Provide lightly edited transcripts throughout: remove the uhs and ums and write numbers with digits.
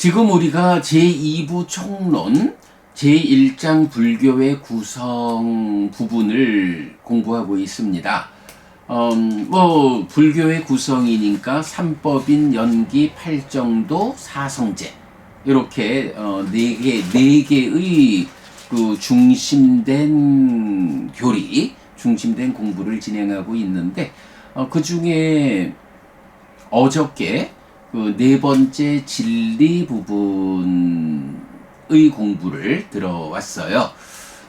지금 우리가 제2부 총론 제1장 불교의 구성 부분을 공부하고 있습니다. 불교의 구성이니까 삼법인, 연기, 팔정도, 사성제 이렇게 네 개의 그 중심된 교리, 중심된 공부를 진행하고 있는데 그 중에 어저께 그 네 번째 진리 부분의 공부를 들어왔어요.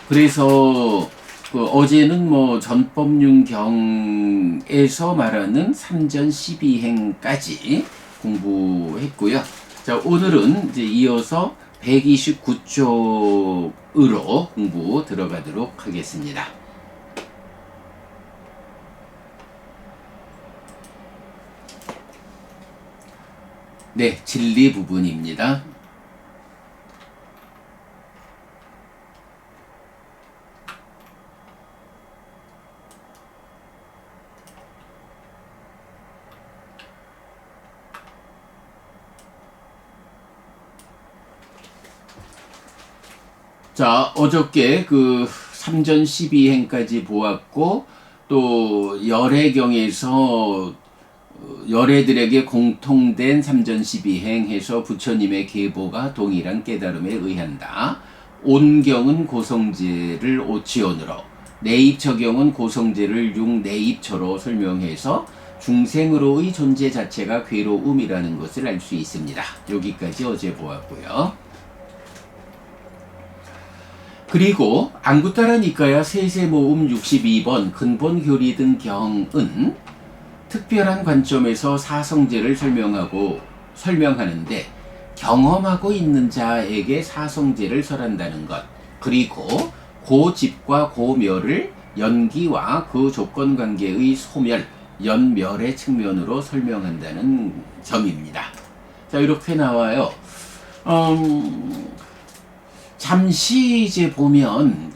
그래서 그 어제는 전법륜경에서 말하는 삼전 12행까지 공부했고요. 자, 오늘은 이제 이어서 129쪽으로 공부 들어가도록 하겠습니다. 네, 진리 부분입니다. 자, 어저께 그 삼전 12행까지 보았고, 또 열애경에서 열애들에게 공통된 삼전 12행 해서 부처님의 계보가 동일한 깨달음에 의한다. 온경은 고성제를 오치온으로, 내입처경은 고성제를 육내입처로 설명해서 중생으로의 존재 자체가 괴로움이라는 것을 알 수 있습니다. 여기까지 어제 보았고요. 그리고 안구따라 니까야 세세모음 62번 근본교리 등 경은 특별한 관점에서 사성제를 설명하는데 경험하고 있는 자에게 사성제를 설한다는 것, 그리고 고집과 고멸을 연기와 그 조건관계의 소멸, 연멸의 측면으로 설명한다는 점입니다. 자, 이렇게 나와요. 잠시 이제 보면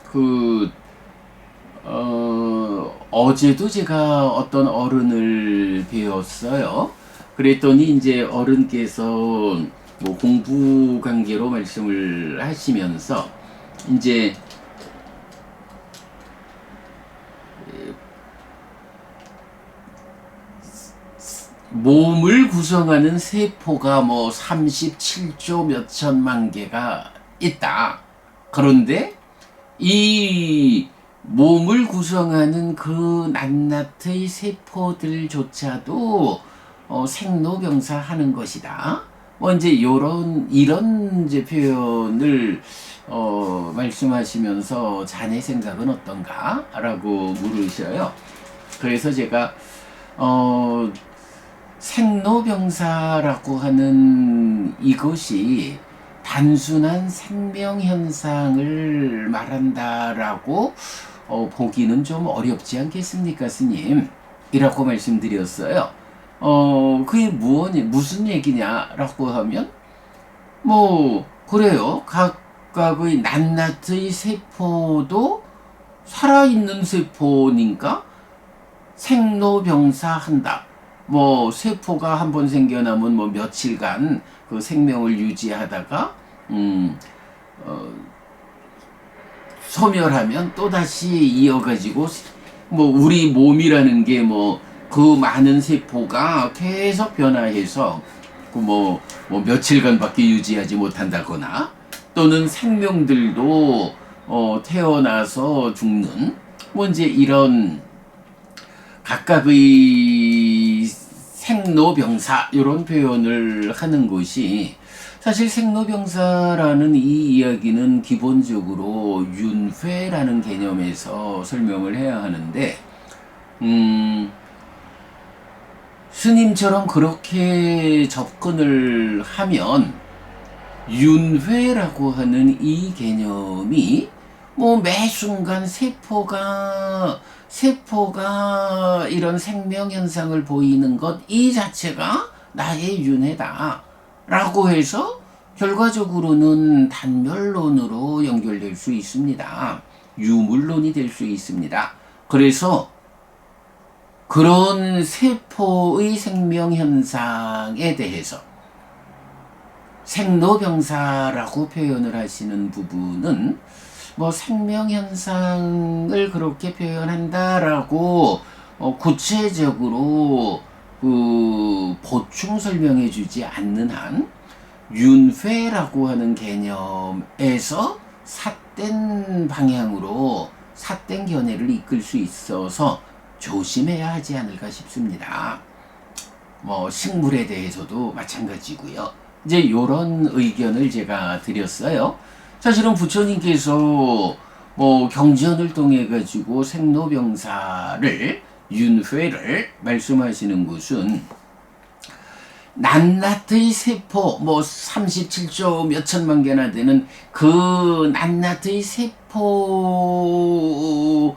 어제도 제가 어떤 어른을 배웠어요. 그랬더니 이제 어른께서 공부 관계로 말씀을 하시면서 이제 몸을 구성하는 세포가 37조 몇천만 개가 있다. 그런데 이 몸을 구성하는 그 낱낱의 세포들조차도 생로병사 하는 것이다. 이제 이런 이제 표현을 말씀하시면서 자네 생각은 어떤가?라고 물으셔요. 그래서 제가 생로병사라고 하는 이것이 단순한 생명현상을 말한다라고 보기는 좀 어렵지 않겠습니까, 스님? 이라고 말씀드렸어요. 그게 무슨 얘기냐라고 하면, 그래요. 각각의 낱낱의 세포도 살아있는 세포니까 생로병사한다. 세포가 한번 생겨나면 며칠간 그 생명을 유지하다가 소멸하면 또다시 이어가지고 우리 몸이라는 게 그 많은 세포가 계속 변화해서 며칠간밖에 유지하지 못한다거나, 또는 생명들도 태어나서 죽는 이제 이런 각각의 생로병사 이런 표현을 하는 것이, 사실 생로병사라는 이 이야기는 기본적으로 윤회라는 개념에서 설명을 해야 하는데, 스님처럼 그렇게 접근을 하면 윤회라고 하는 이 개념이 매 순간 세포가 이런 생명 현상을 보이는 것 이 자체가 나의 윤회다 라고 해서 결과적으로는 단멸론으로 연결될 수 있습니다. 유물론이 될 수 있습니다. 그래서 그런 세포의 생명 현상에 대해서 생로병사라고 표현을 하시는 부분은 뭐 생명현상을 그렇게 표현한다라고 구체적으로 그 보충 설명해 주지 않는 한 윤회라고 하는 개념에서 삿된 방향으로 삿된 견해를 이끌 수 있어서 조심해야 하지 않을까 싶습니다. 뭐 식물에 대해서도 마찬가지고요. 이제 요런 의견을 제가 드렸어요. 사실은 부처님께서 뭐 경전을 통해 가지고 생로병사를 윤회를 말씀하시는 것은 낱낱의 세포 뭐 37조 몇 천만 개나 되는 그 낱낱의 세포를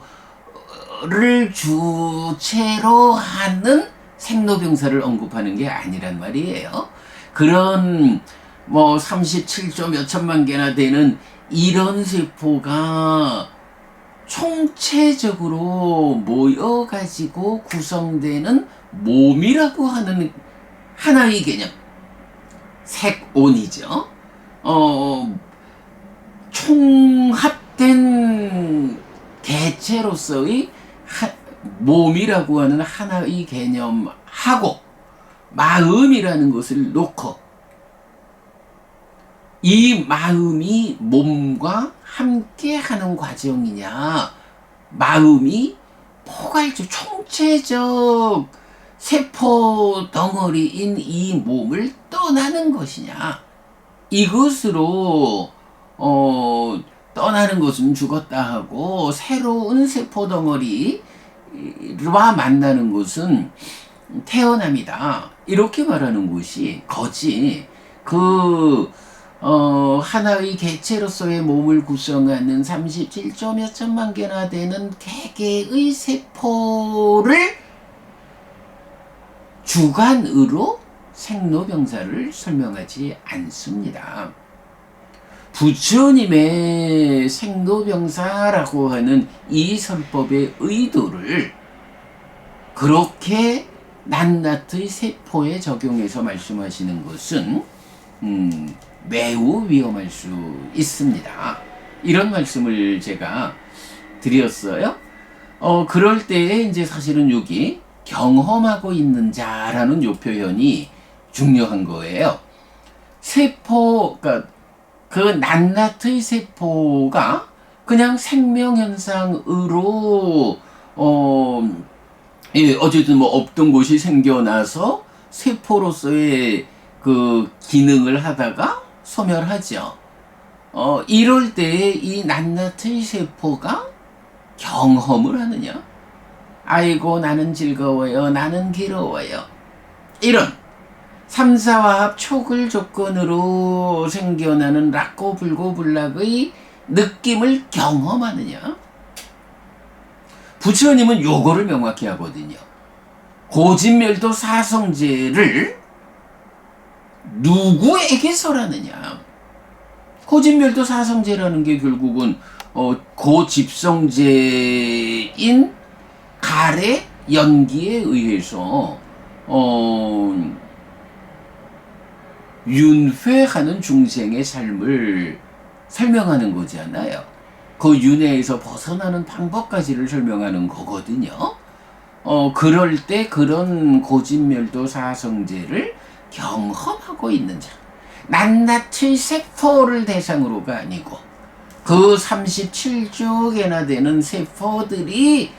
주체로 하는 생로병사를 언급하는 게 아니란 말이에요. 그런 뭐 37조 몇 천만 개나 되는 이런 세포가 총체적으로 모여가지고 구성되는 몸이라고 하는 하나의 개념, 색온이죠. 총합된 개체로서의 몸이라고 하는 하나의 개념하고 마음이라는 것을 놓고 이 마음이 몸과 함께하는 과정이냐, 마음이 포괄적 총체적 세포 덩어리인 이 몸을 떠나는 것이냐, 이것으로 떠나는 것은 죽었다 하고 새로운 세포 덩어리와 만나는 것은 태어남이다, 이렇게 말하는 것이 거지 하나의 개체로서의 몸을 구성하는 37조 몇 천만 개나 되는 개개의 세포를 주관으로 생로병사를 설명하지 않습니다. 부처님의 생로병사라고 하는 이 설법의 의도를 그렇게 낱낱의 세포에 적용해서 말씀하시는 것은 매우 위험할 수 있습니다. 이런 말씀을 제가 드렸어요. 그럴 때에 이제 사실은 여기 경험하고 있는 자라는 요 표현이 중요한 거예요. 세포가 그 낱낱의 세포가 그냥 생명현상으로 어쨌든 뭐 없던 것이 생겨나서 세포로서의 그 기능을 하다가 소멸하죠. 이럴 때에 이 낱낱의 세포가 경험을 하느냐? 아이고 나는 즐거워요, 나는 괴로워요, 이런 삼사화합 촉을 조건으로 생겨나는 락고불고불락의 느낌을 경험하느냐? 부처님은 요거를 명확히 하거든요. 고진멸도 사성제를 누구에게서라느냐? 고진멸도 사성제라는 게 결국은 고집성제인 갈의 연기에 의해서 윤회하는 중생의 삶을 설명하는 거잖아요. 그 윤회에서 벗어나는 방법까지를 설명하는 거거든요. 그럴 때 그런 고진멸도 사성제를 경험하고 있는 자, 낱낱의 세포를 대상으로가 아니고 그 37조 개나 되는 세포들이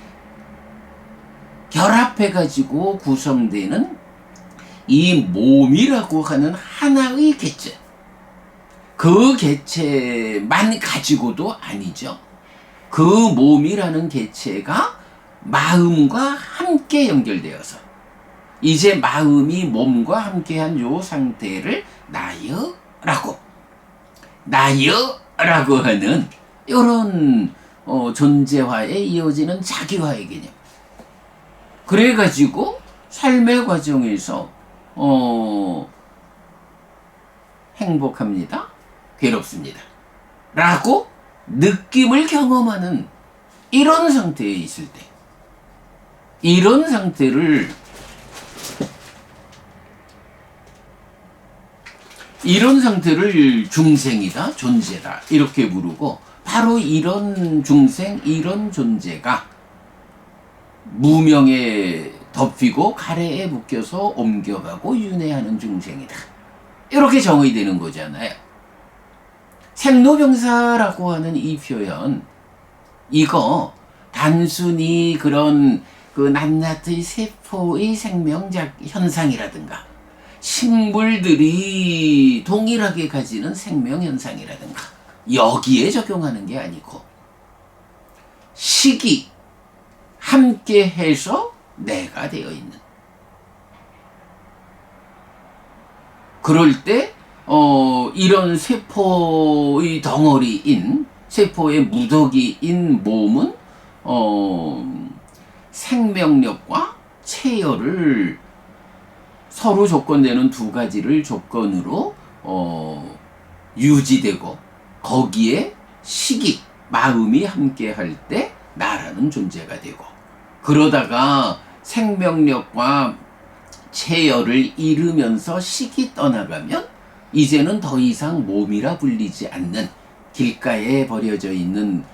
결합해가지고 구성되는 이 몸이라고 하는 하나의 개체, 그 개체만 가지고도 아니죠. 그 몸이라는 개체가 마음과 함께 연결되어서 이제 마음이 몸과 함께한 요 상태를 나여라고 하는 이런 존재화에 이어지는 자기화의 개념. 그래가지고 삶의 과정에서 행복합니다, 괴롭습니다 라고 느낌을 경험하는 이런 상태에 있을 때, 이런 상태를 이런 상태를 중생이다, 존재다 이렇게 부르고, 바로 이런 중생, 이런 존재가 무명에 덮이고 가래에 묶여서 옮겨가고 윤회하는 중생이다, 이렇게 정의되는 거잖아요. 생로병사라고 하는 이 표현, 이거 단순히 그런 그 낱낱의 세포의 생명작 현상이라든가 식물들이 동일하게 가지는 생명현상이라든가 여기에 적용하는 게 아니고, 식이 함께 해서 내가 되어 있는, 그럴 때 이런 세포의 덩어리인, 세포의 무더기인 몸은 생명력과 체열을 서로 조건되는 두 가지를 조건으로 유지되고, 거기에 식이, 마음이 함께 할 때 나라는 존재가 되고, 그러다가 생명력과 체열을 잃으면서 식이 떠나가면 이제는 더 이상 몸이라 불리지 않는 길가에 버려져 있는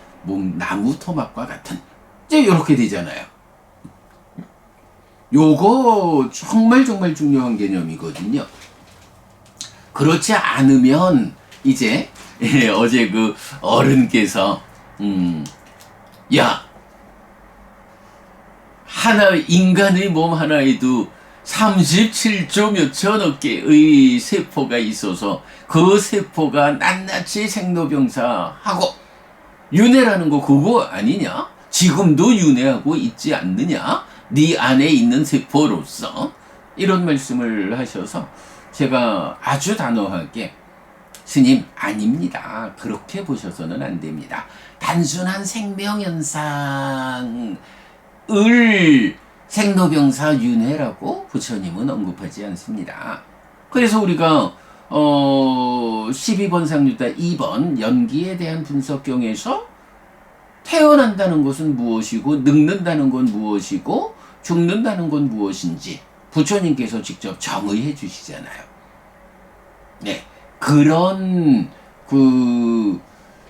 나무 토막과 같은, 이제 이렇게 되잖아요. 요거 정말 중요한 개념이거든요. 그렇지 않으면 이제 어제 그 어른께서 야, 인간의 몸 하나에도 37조 몇천억 개의 세포가 있어서 그 세포가 낱낱이 생로병사하고 윤회라는 거 그거 아니냐? 지금도 윤회하고 있지 않느냐? 네 안에 있는 세포로서, 이런 말씀을 하셔서 제가 아주 단호하게, 스님 아닙니다, 그렇게 보셔서는 안 됩니다. 단순한 생명현상을 생로병사 윤회라고 부처님은 언급하지 않습니다. 그래서 우리가 12번 상류다 2번 연기에 대한 분석경에서 태어난다는 것은 무엇이고, 늙는다는 건 무엇이고, 죽는다는 건 무엇인지 부처님께서 직접 정의해 주시잖아요. 네, 그런 그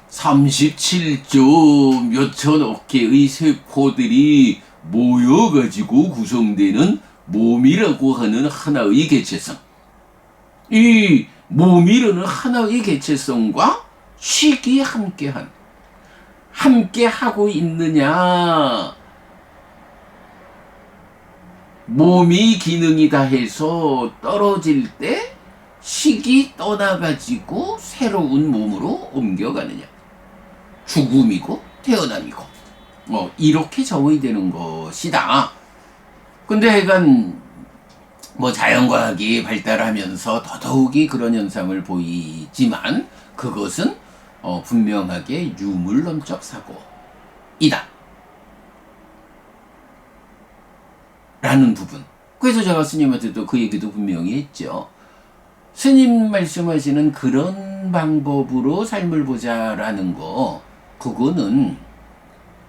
37조 몇천억 개의 세포들이 모여가지고 구성되는 몸이라고 하는 하나의 개체성, 이 몸이라는 하나의 개체성과 식이 함께 하고 있느냐, 몸이 기능이 다 해서 떨어질 때 식이 떠나가지고 새로운 몸으로 옮겨가느냐, 죽음이고 태어남이고, 이렇게 정의되는 것이다. 근데 하여간 자연과학이 발달하면서 더더욱이 그런 현상을 보이지만, 그것은 분명하게 유물론적 사고이다 라는 부분. 그래서 제가 스님한테도 그 얘기도 분명히 했죠. 스님 말씀하시는 그런 방법으로 삶을 보자라는 거, 그거는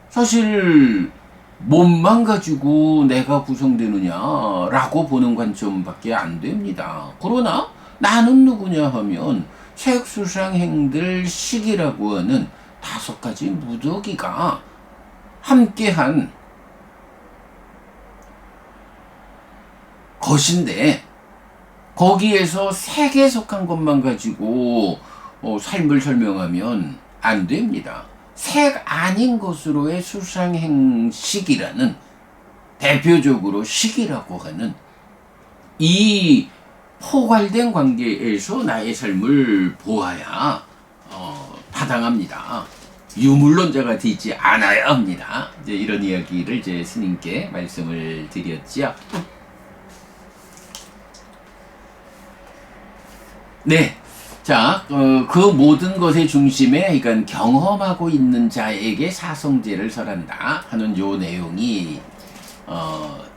사실 몸만 가지고 내가 구성되느냐라고 보는 관점밖에 안 됩니다. 그러나 나는 누구냐 하면 색수상행들 식이라고 하는 5가지 무더기가 함께한 것인데, 거기에서 색에 속한 것만 가지고 삶을 설명하면 안 됩니다. 색 아닌 것으로의 수상행식이라는, 대표적으로 식이라고 하는 이 포괄된 관계에서 나의 삶을 보아야 타당합니다. 유물론자가 되지 않아야 합니다. 이제 이런 이야기를 제 스님께 말씀을 드렸지요. 네. 자, 그 모든 것의 중심에, 그러니까 경험하고 있는 자에게 사성제를 설한다 하는 요 내용이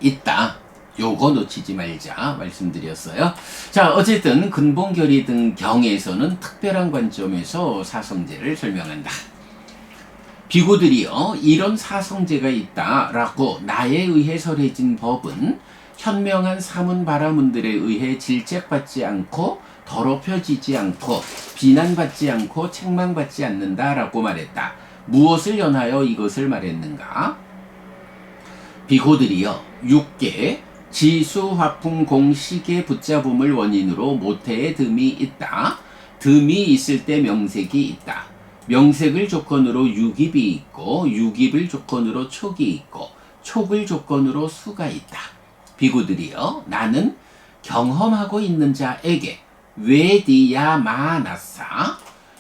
있다. 요거 놓치지 말자 말씀드렸어요. 자, 어쨌든 근본결의 등 경에서는 특별한 관점에서 사성제를 설명한다. 비구들이요, 이런 사성제가 있다라고 나에 의해 설해진 법은 현명한 사문 바라문들에 의해 질책받지 않고 더럽혀지지 않고 비난받지 않고 책망받지 않는다라고 말했다. 무엇을 연하여 이것을 말했는가? 비고들이여 육계 지수 화풍 공식의 붙잡음을 원인으로 모태에 듬이 있다. 듬이 있을 때 명색이 있다. 명색을 조건으로 유깁이 있고 유깁을 조건으로 촉이 있고 촉을 조건으로 수가 있다. 비구들이여 나는 경험하고 있는 자에게 웨디야마나사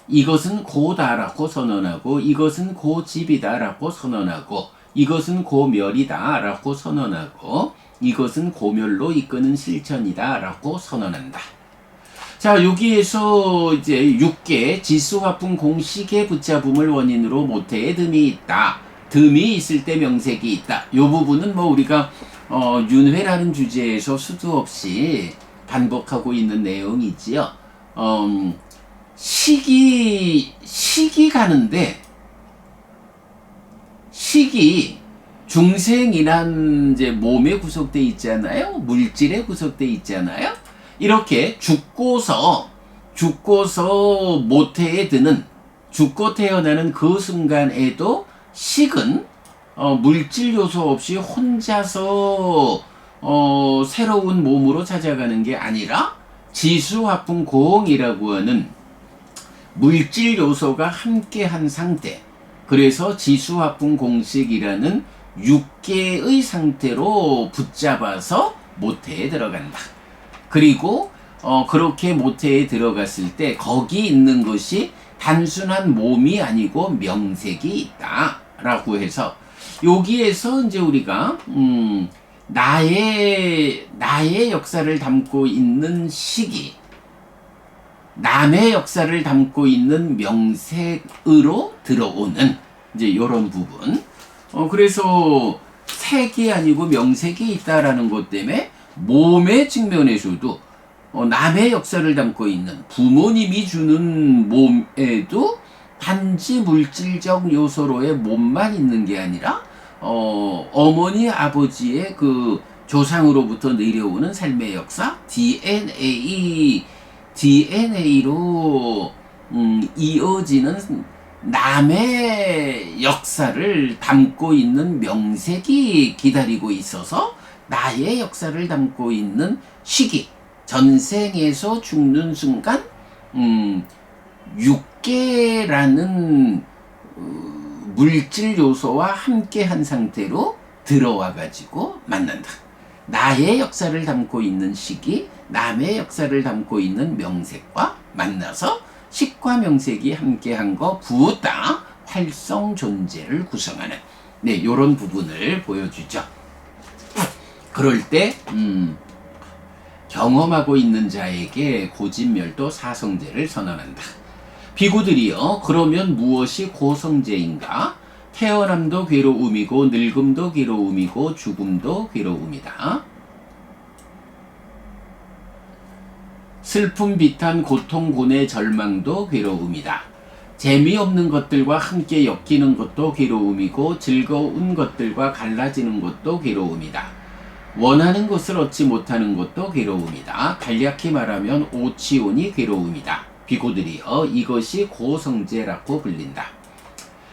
이것은 고다라고 선언하고 이것은 고집이다라고 선언하고 이것은 고멸이다라고 선언하고 이것은 고멸로 이끄는 실천이다라고 선언한다. 자, 여기에서 이제 6개 지수화풍 공식의 붙잡음을 원인으로 모태에 듬이 있다. 듬이 있을 때 명색이 있다. 이 부분은 뭐 우리가 윤회라는 주제에서 수도 없이 반복하고 있는 내용이지요. 식이 가는데 식이 중생이란 이제 몸에 구속돼 있잖아요. 물질에 구속돼 있잖아요. 이렇게 죽고서 모태에 드는 죽고 태어나는 그 순간에도 식은 물질 요소 없이 혼자서 새로운 몸으로 찾아가는 게 아니라 지수화풍공이라고 하는 물질 요소가 함께한 상태, 그래서 지수화풍공식이라는 6개의 상태로 붙잡아서 모태에 들어간다. 그리고 그렇게 모태에 들어갔을 때 거기 있는 것이 단순한 몸이 아니고 명색이 있다 라고 해서 여기에서 이제 우리가 나의 역사를 담고 있는 식이 남의 역사를 담고 있는 명색으로 들어오는 이제 이런 부분. 그래서 색이 아니고 명색이 있다라는 것 때문에 몸의 측면에서도 남의 역사를 담고 있는 부모님이 주는 몸에도 단지 물질적 요소로의 몸만 있는 게 아니라 어머니 아버지의 그 조상으로부터 내려오는 삶의 역사 DNA로 이어지는 남의 역사를 담고 있는 명색이 기다리고 있어서 나의 역사를 담고 있는 시기, 전생에서 죽는 순간 6개라는 물질 요소와 함께한 상태로 들어와 가지고 만난다. 나의 역사를 담고 있는 시기, 남의 역사를 담고 있는 명색과 만나서 식과 명색이 함께한 거 부다 활성 존재를 구성하는 이런 부분을 보여주죠. 그럴 때 경험하고 있는 자에게 고진멸도 사성제를 선언한다. 비구들이여 그러면 무엇이 고성제인가? 태어남도 괴로움이고 늙음도 괴로움이고 죽음도 괴로움이다. 슬픔, 비탄, 고통, 고뇌, 절망도 괴로움이다. 재미없는 것들과 함께 엮이는 것도 괴로움이고 즐거운 것들과 갈라지는 것도 괴로움이다. 원하는 것을 얻지 못하는 것도 괴로움이다. 간략히 말하면 오치온이 괴로움이다. 비고들이여 이것이 고성제라고 불린다.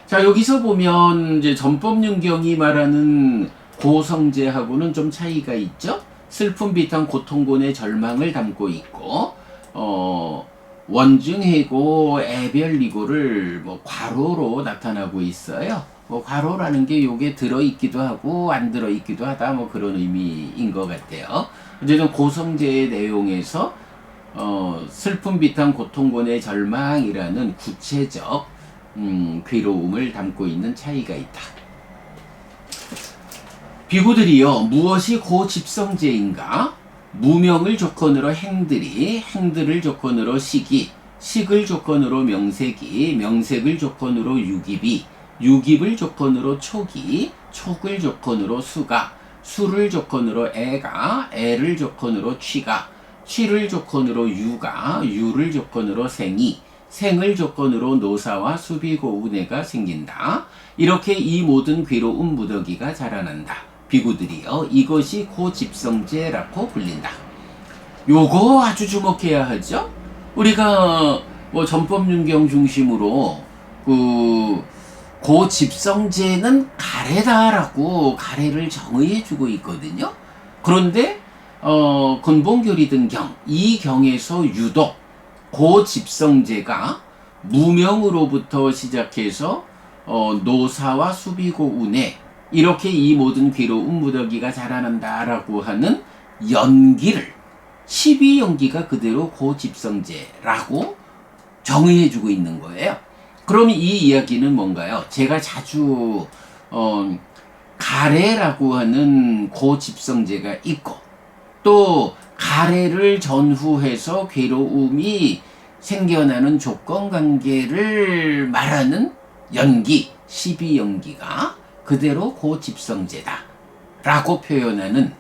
자, 여기서 보면 이제 전법윤경이 말하는 고성제하고는 좀 차이가 있죠. 슬픔, 비탄, 고통, 고뇌, 절망을 담고 있고 원증해고, 애별리고를 괄호로 나타나고 있어요. 괄호라는 게 요게 들어있기도 하고 안 들어있기도 하다 그런 의미인 것 같아요. 어쨌든 고성제의 내용에서 슬픔, 비탄, 고통, 고뇌, 절망이라는 구체적 괴로움을 담고 있는 차이가 있다. 비구들이여 무엇이 고집성제인가? 무명을 조건으로 행들이, 행들을 조건으로 식이, 식을 조건으로 명색이, 명색을 조건으로 유깁이, 유깁을 조건으로 촉이, 촉을 조건으로 수가, 수를 조건으로 애가, 애를 조건으로 취가, 취를 조건으로 유가, 유를 조건으로 생이, 생을 조건으로 노사와 수비고운해가 생긴다. 이렇게 이 모든 괴로움 무더기가 자라난다. 비구들이요. 이것이 고집성제라고 불린다. 요거 아주 주목해야 하죠. 우리가 뭐 전법윤경 중심으로 그 고집성제는 가래다라고 가래를 정의해주고 있거든요. 그런데 근본교리 등경 이 경에서 유독 고집성제가 무명으로부터 시작해서 노사와 수비고 운에 이렇게 이 모든 괴로운 무더기가 자라난다라고 하는 연기를 12연기가 그대로 고집성제라고 정의해주고 있는 거예요. 그럼 이 이야기는 뭔가요? 제가 자주 가래라고 하는 고집성제가 있고 또 가래를 전후해서 괴로움이 생겨나는 조건관계를 말하는 연기, 12연기가 그대로 고집성제다 라고 표현하는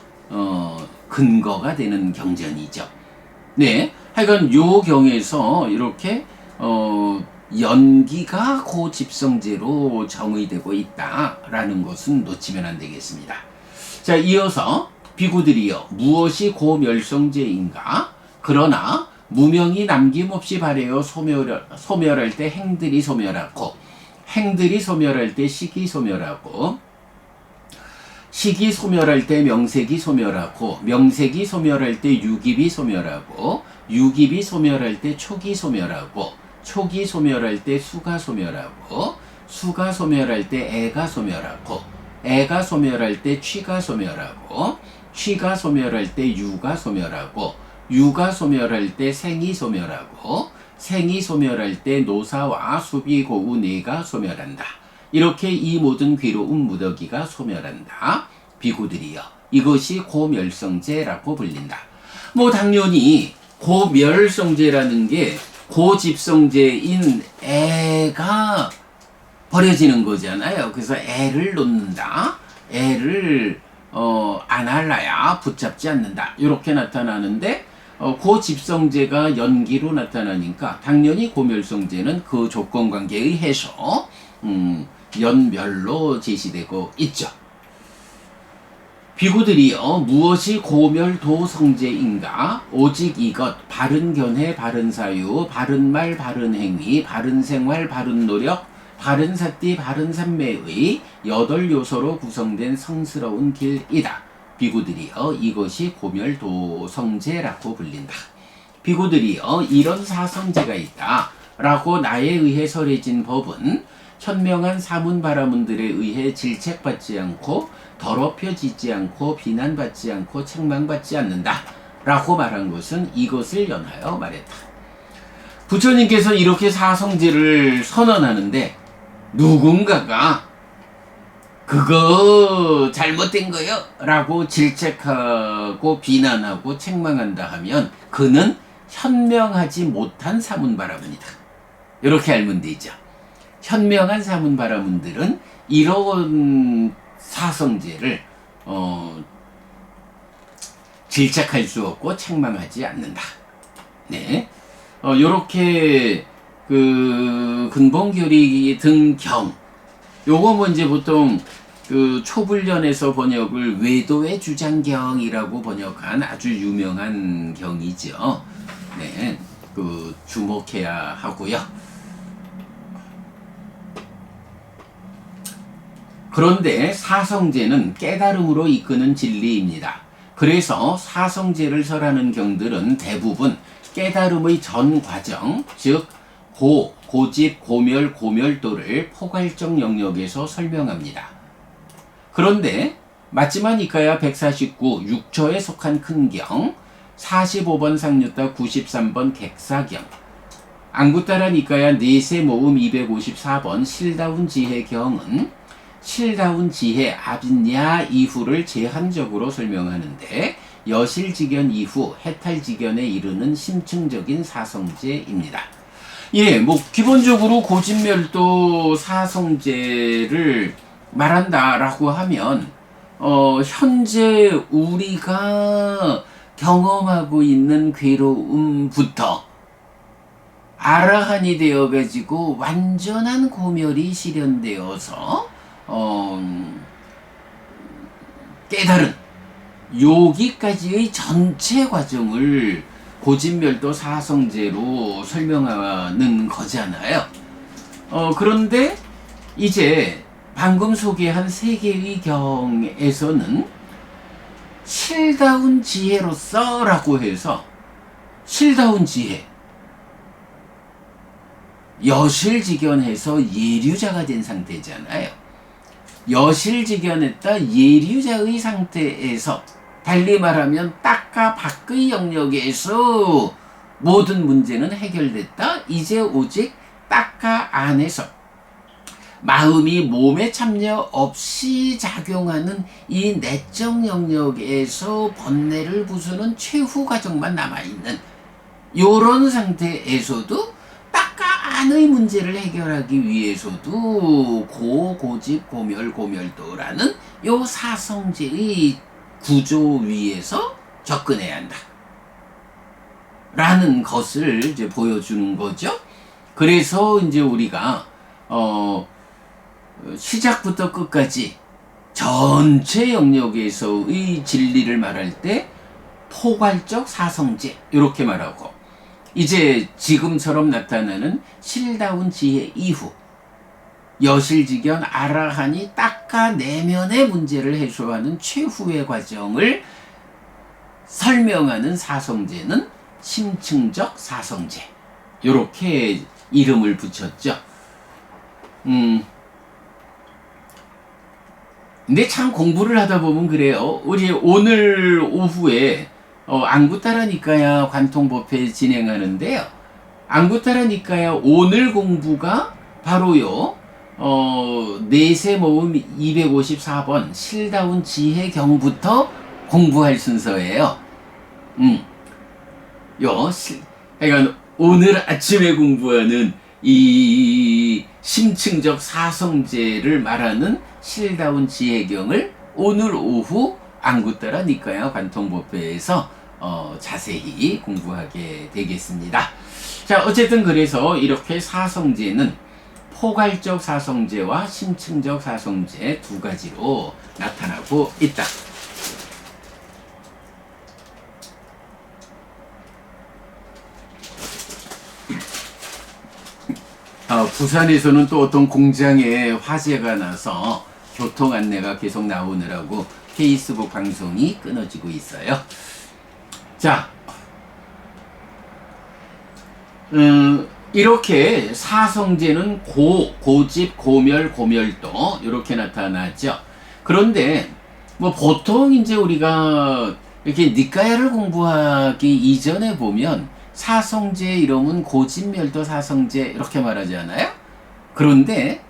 근거가 되는 경전이죠. 네, 하여간 요 경에서 이렇게 연기가 고집성제로 정의되고 있다라는 것은 놓치면 안 되겠습니다. 자, 이어서 비구들이여 무엇이 고멸성제인가? 그러나 무명이 남김없이 발해여 소멸할 때 행들이 소멸하고 행들이 소멸할 때 식이 소멸하고 식이 소멸할 때 명색이 소멸하고 명색이 소멸할 때 유깁이 소멸하고 유깁이 소멸할 때 촉이 소멸하고 촉이 소멸할 때 수가 소멸하고 수가 소멸할 때 애가 소멸하고 애가 소멸할 때 취가 소멸하고 취가 소멸할 때 유가 소멸하고 유가 소멸할 때 생이 소멸하고 생이 소멸할 때 노사와 수비 고우 네가 소멸한다. 이렇게 이 모든 괴로운 무더기가 소멸한다. 비구들이여 이것이 고멸성제라고 불린다. 뭐 당연히 고멸성제라는 게 고집성제인 애가 버려지는 거잖아요. 그래서 애를 놓는다. 애를 안 할라야 붙잡지 않는다. 이렇게 나타나는데 고집성제가 연기로 나타나니까 당연히 고멸성제는 그 조건관계에 의해서 연멸로 제시되고 있죠. 비구들이여 무엇이 고멸도성제인가? 오직 이것 바른 견해 바른 사유 바른 말 바른 행위 바른 생활 바른 노력 바른 사띠 바른 삼매의 8요소로 구성된 성스러운 길이다. 비구들이여 이것이 고멸도성제라고 불린다. 비구들이여 이런 사성제가 있다 라고 나에 의해 설해진 법은 현명한 사문바라문들에 의해 질책받지 않고 더럽혀지지 않고 비난받지 않고 책망받지 않는다 라고 말한 것은 이것을 연하여 말했다. 부처님께서 이렇게 사성제를 선언하는데 누군가가 그거 잘못된 거요 라고 질책하고 비난하고 책망한다 하면 그는 현명하지 못한 사문바라문이다. 이렇게 알면 되죠. 현명한 사문바라문들은 이런 사성제를 질책할 수 없고 책망하지 않는다. 네, 요렇게 그 근본교리 등경 요거 뭐 이제 보통 그 초불련에서 번역을 외도의 주장경이라고 번역한 아주 유명한 경이죠. 네, 그 주목해야 하고요. 그런데 사성제는 깨달음으로 이끄는 진리입니다. 그래서 사성제를 설하는 경들은 대부분 깨달음의 전 과정, 즉 고집, 고멸, 고멸도를 포괄적 영역에서 설명합니다. 그런데 맞지마니까야 149, 6처에 속한 큰경, 45번 상류따 93번 객사경, 앙구따라 니까야 네세 모음 254번 실다운 지혜경은 실다운 지혜 아빈야 이후를 제한적으로 설명하는데 여실지견 이후 해탈지견에 이르는 심층적인 사성제입니다. 예, 뭐 기본적으로 고집멸도 사성제를 말한다라고 하면 현재 우리가 경험하고 있는 괴로움부터 아라한이 되어가지고 완전한 고멸이 실현되어서 깨달은 여기까지의 전체 과정을 고진멸도 사성제로 설명하는 거잖아요. 그런데 이제 방금 소개한 세 개의 경에서는 실다운 지혜로서 라고 해서 실다운 지혜, 여실직연해서 예류자가 된 상태잖아요. 여실직연했다 예류자의 상태에서 달리 말하면 딱과 밖의 영역에서 모든 문제는 해결됐다. 이제 오직 딱과 안에서 마음이 몸에 참여 없이 작용하는 이 내적 영역에서 번뇌를 부수는 최후 과정만 남아있는 요런 상태에서도 딱과 안의 문제를 해결하기 위해서도 고집 고멸 고멸도라는 요 사성제의 구조 위에서 접근해야 한다 라는 것을 이제 보여주는 거죠. 그래서 이제 우리가 시작부터 끝까지 전체 영역에서의 진리를 말할 때 포괄적 사성제 이렇게 말하고, 이제 지금처럼 나타나는 실다운 지혜 이후 여실직연 아라한이 딱과 내면의 문제를 해소하는 최후의 과정을 설명하는 사성제는 심층적 사성제 이렇게 이름을 붙였죠. 근데 참 공부를 하다 보면 그래요. 우리 오늘 오후에 안구따라 니까야 관통법회 진행하는데요. 안구따라 니까야 오늘 공부가 바로요. 내세 모음 254번 실다운 지혜경부터 공부할 순서예요. 그러니까 오늘 아침에 공부하는 이 심층적 사성제를 말하는 실다운 지혜경을 오늘 오후 안구따라 니까야 관통법회에서 자세히 공부하게 되겠습니다. 자, 어쨌든 그래서 이렇게 사성제는 포괄적 사성제와 심층적 사성제 두 가지로 나타나고 있다. 부산에서는 또 어떤 공장에 화재가 나서 교통 안내가 계속 나오느라고 페이스북 방송이 끊어지고 있어요. 자, 이렇게 사성제는 고집, 고멸, 고멸도 이렇게 나타나죠. 그런데 뭐 보통 이제 우리가 이렇게 니까야를 공부하기 이전에 보면 사성제의 이름은 고집멸도 사성제 이렇게 말하잖아요. 그런데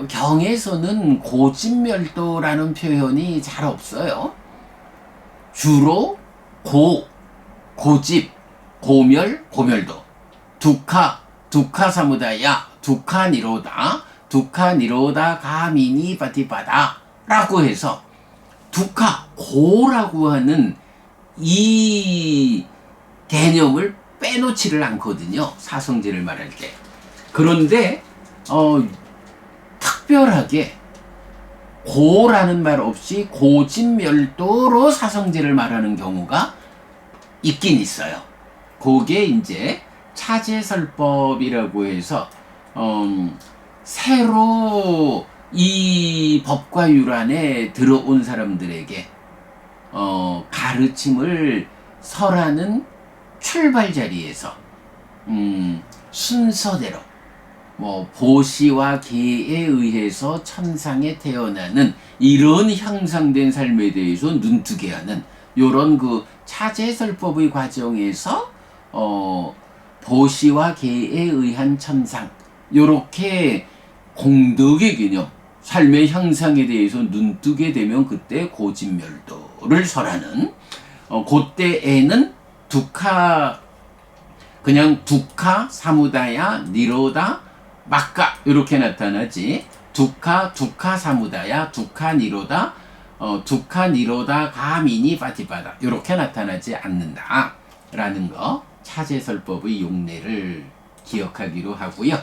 경에서는 고집멸도라는 표현이 잘 없어요. 주로 고집, 고멸, 고멸도, 두카 사무다야, 두카 니로다 가미니 바티바다 라고 해서 고라고 하는 이 개념을 빼놓지를 않거든요. 사성제를 말할 때. 그런데 특별하게 고라는 말 없이 고집멸도로 사성제를 말하는 경우가 있긴 있어요. 그게 이제 차제설법이라고 해서 새로 이 법과 율안에 들어온 사람들에게 가르침을 설하는 출발 자리에서 순서대로 뭐 보시와 계에 의해서 천상에 태어나는 이런 향상된 삶에 대해서 눈뜨게 하는 요런 그 차제설법의 과정에서 보시와 계에 의한 천상 요렇게 공덕의 개념 삶의 향상에 대해서 눈뜨게 되면 그때 고집멸도를 설하는 그때에는 그냥 두카 사무다야 니로다 막가 이렇게 나타나지. 두카 사무다야 두카 니로다 가미니 파티바다 이렇게 나타나지 않는다 라는 거 차제설법의 용례를 기억하기로 하고요.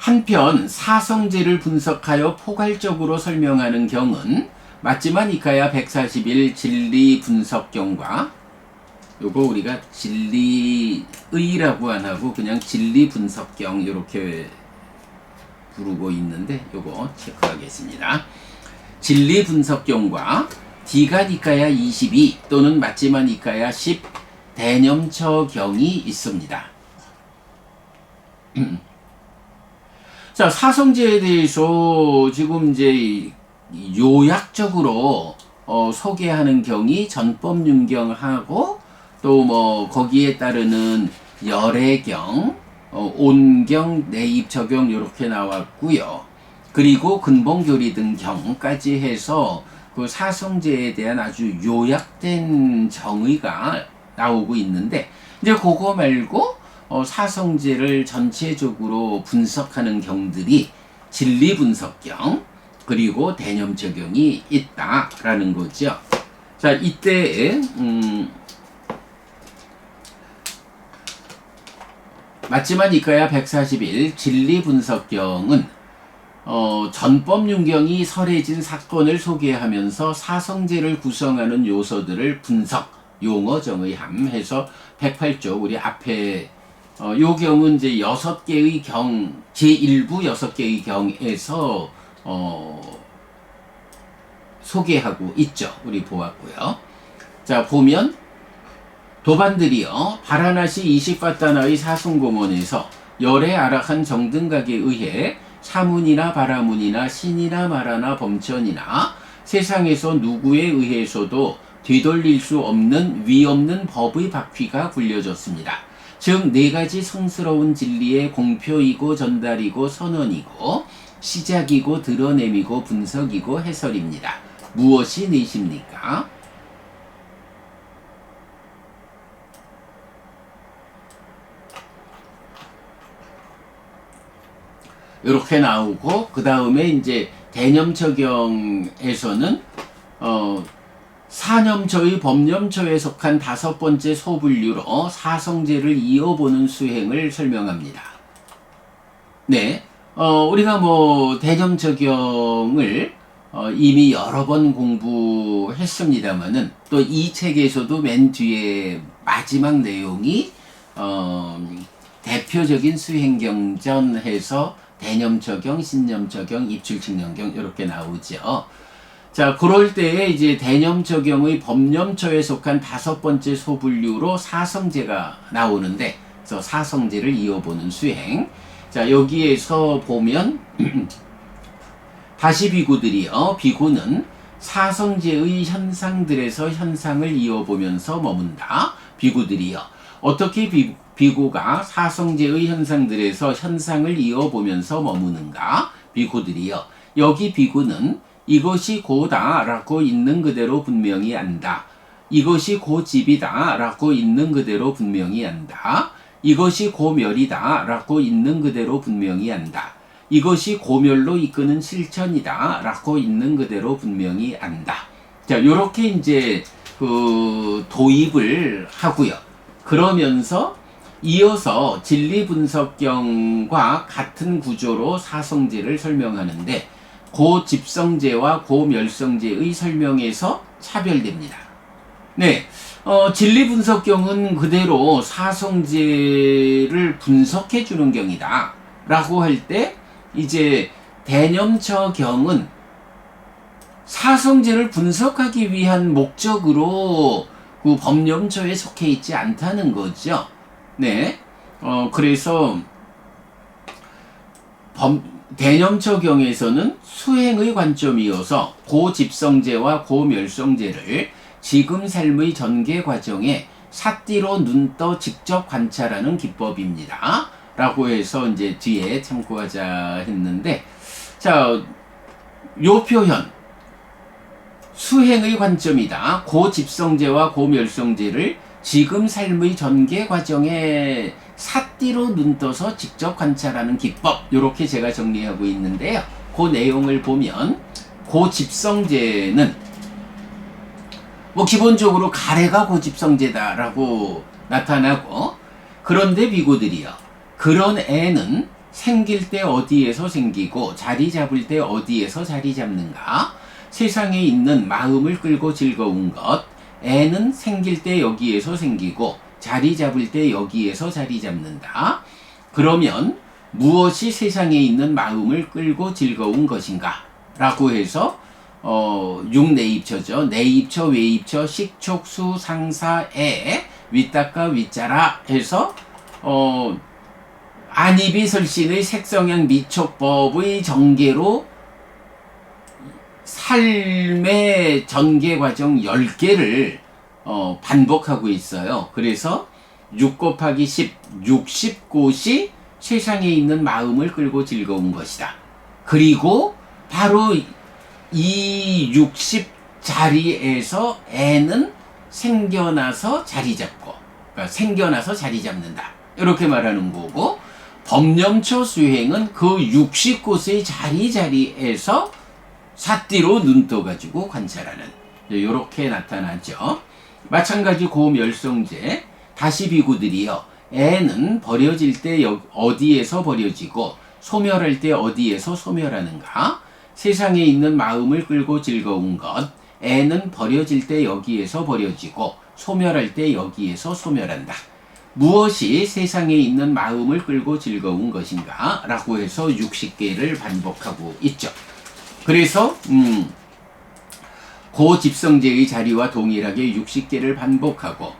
한편 사성제를 분석하여 포괄적으로 설명하는 경은 맞지만 이카야 141 진리 분석경과 요거 우리가 진리의라고 안 하고 그냥 진리 분석경 이렇게 부르고 있는데 요거 체크하겠습니다. 진리 분석경과 디가 니까야 22 또는 맞지만 니까야 10 대념처경이 있습니다. 자, 사성제에 대해서 지금 이제 요약적으로 소개하는 경이 전법윤경하고 또 뭐 거기에 따르는 열애경, 온경, 내입적용 이렇게 나왔고요. 그리고 근본교리 등 경까지 해서 그 사성제에 대한 아주 요약된 정의가 나오고 있는데 이제 그거 말고 사성제를 전체적으로 분석하는 경들이 진리분석경 그리고 대념적용이 있다라는 거죠. 자, 이때 맞지만 이까야 141 진리분석경은 전법윤경이 설해진 사건을 소개하면서 사성제를 구성하는 요소들을 분석, 용어 정의함 해서 108쪽 우리 앞에 요 경은 이제 6개의 경, 제1부 6개의 경에서 소개하고 있죠. 우리 보았고요. 자, 보면 도반들이요 바라나시 이시파타나의 사승공원에서 열애 아락한 정등각에 의해 사문이나 바라문이나 신이나 마라나 범천이나 세상에서 누구에 의해서도 되돌릴 수 없는 위없는 법의 바퀴가 굴려졌습니다. 즉 네 가지 성스러운 진리의 공표이고 전달이고 선언이고 시작이고 드러냄이고 분석이고 해설입니다. 무엇이 넷입니까? 이렇게 나오고 그 다음에 이제 대념처경에서는 사념처의 법념처에 속한 5번째 소분류로 사성제를 이어보는 수행을 설명합니다. 네, 우리가 뭐 대념처경을 이미 여러 번 공부했습니다만은 또 이 책에서도 맨 뒤에 마지막 내용이 대표적인 수행경전 해서 대념처경, 신념처경, 입출칙념경 이렇게 나오죠. 자, 그럴 때에 이제 대념처경의 법념처에 속한 5번째 소분류로 사성제가 나오는데, 그래서 사성제를 이어보는 수행. 자, 여기에서 보면 다시 비구들이요. 비구는 사성제의 현상들에서 현상을 이어보면서 머문다. 비구들이요. 어떻게 비구가 사성제의 현상들에서 현상을 이어보면서 머무는가? 비구들이요. 여기 비구는 이것이 고다 라고 있는 그대로 분명히 안다. 이것이 고집이다 라고 있는 그대로 분명히 안다. 이것이 고멸이다 라고 있는 그대로 분명히 안다. 이것이 고멸로 이끄는 실천이다 라고 있는 그대로 분명히 안다. 자, 요렇게 이제 도입을 하고요. 그러면서 이어서 진리분석경과 같은 구조로 사성제를 설명하는데 고집성제와 고멸성제의 설명에서 차별됩니다. 네, 진리분석경은 그대로 사성제를 분석해주는 경이다 라고 할 때 이제 대념처경은 사성제를 분석하기 위한 목적으로 그 법념처에 속해 있지 않다는 거죠. 네, 그래서 대념처경에서는 수행의 관점이어서 고집성제와 고멸성제를 지금 삶의 전개 과정에 삿띠로 눈떠 직접 관찰하는 기법입니다. 라고 해서 이제 뒤에 참고하자 했는데, 자, 요 표현 수행의 관점이다. 고집성제와 고멸성제를 지금 삶의 전개 과정에 삿띠로 눈떠서 직접 관찰하는 기법, 이렇게 제가 정리하고 있는데요. 그 내용을 보면 고집성제는 뭐 기본적으로 가래가 고집성제다라고 나타나고, 그런데 비구들이요, 그런 애는 생길 때 어디에서 생기고 자리 잡을 때 어디에서 자리 잡는가? 세상에 있는 마음을 끌고 즐거운 것. 애는 생길 때 여기에서 생기고 자리 잡을 때 여기에서 자리 잡는다. 그러면 무엇이 세상에 있는 마음을 끌고 즐거운 것인가? 라고 해서 6내입처죠. 내입처, 외입처, 식촉수, 상사, 애, 윗닦아, 윗자라 해서 안입이 설신의 색성향 미촉법의 전개로 삶의 전개 과정 10개를 반복하고 있어요. 그래서 6 곱하기 10, 60곳이 세상에 있는 마음을 끌고 즐거운 것이다. 그리고 바로 이 60자리에서 애는 생겨나서 자리 잡고, 그러니까 생겨나서 자리 잡는다. 이렇게 말하는 거고, 법념처 수행은 그 60곳의 자리자리에서 사띠로 눈 떠가지고 관찰하는, 이렇게 나타나죠. 마찬가지 고멸성제, 다시 비구들이요. 애는 버려질 때 어디에서 버려지고 소멸할 때 어디에서 소멸하는가? 세상에 있는 마음을 끌고 즐거운 것. 애는 버려질 때 여기에서 버려지고 소멸할 때 여기에서 소멸한다. 무엇이 세상에 있는 마음을 끌고 즐거운 것인가? 라고 해서 60개를 반복하고 있죠. 그래서 고집성제의 자리와 동일하게 60개를 반복하고,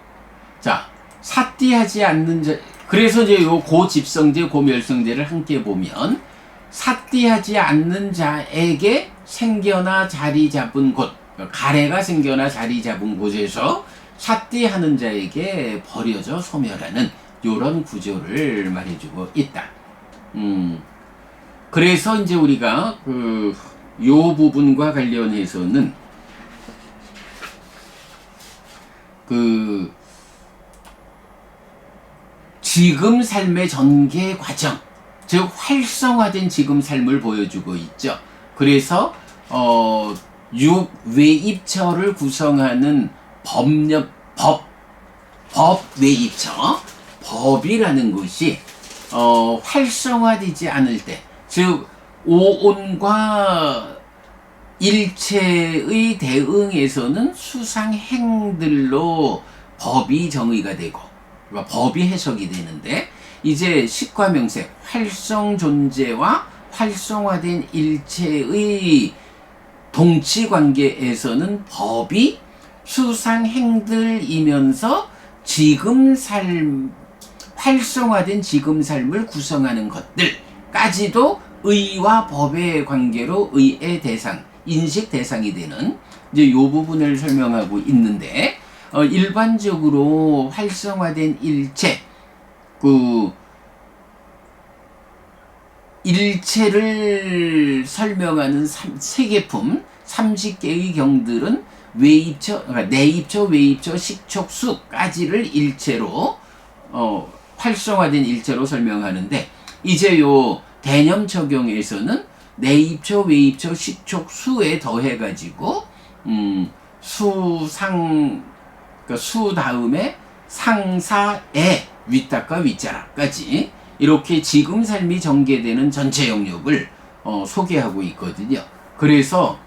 자, 사띠하지 않는 자, 그래서 이제 요 고집성제, 고멸성제를 함께 보면 사띠하지 않는 자에게 생겨나 자리 잡은 곳, 가래가 생겨나 자리 잡은 곳에서 사띠하는 자에게 버려져 소멸하는 요런 구조를 말해주고 있다. 그래서 이제 우리가 요 부분과 관련해서는 지금 삶의 전개 과정, 즉 활성화된 지금 삶을 보여주고 있죠. 그래서 6외입처를 구성하는 법외입처, 법이라는 것이 활성화되지 않을 때, 즉 오온과 일체의 대응에서는 수상행들로 법이 정의가 되고, 그러니까 법이 해석이 되는데, 이제 식과명색, 활성 존재와 활성화된 일체의 동치 관계에서는 법이 수상행들이면서 지금 삶, 활성화된 지금 삶을 구성하는 것들까지도 의와 법의 관계로 의의 대상, 인식 대상이 되는 이제 요 부분을 설명하고 있는데, 일반적으로 활성화된 일체, 일체를 설명하는 세계품 30개의 경들은 외입처, 그러니까 내입처, 외입처, 식촉수까지를 일체로 활성화된 일체로 설명하는데, 이제 요 대념 적용에서는 내입처, 외입처, 식촉수에 더해가지고 그러니까 수 다음에 상사에 윗닦아 윗자락까지 이렇게 지금 삶이 전개되는 전체 영역을 소개하고 있거든요. 그래서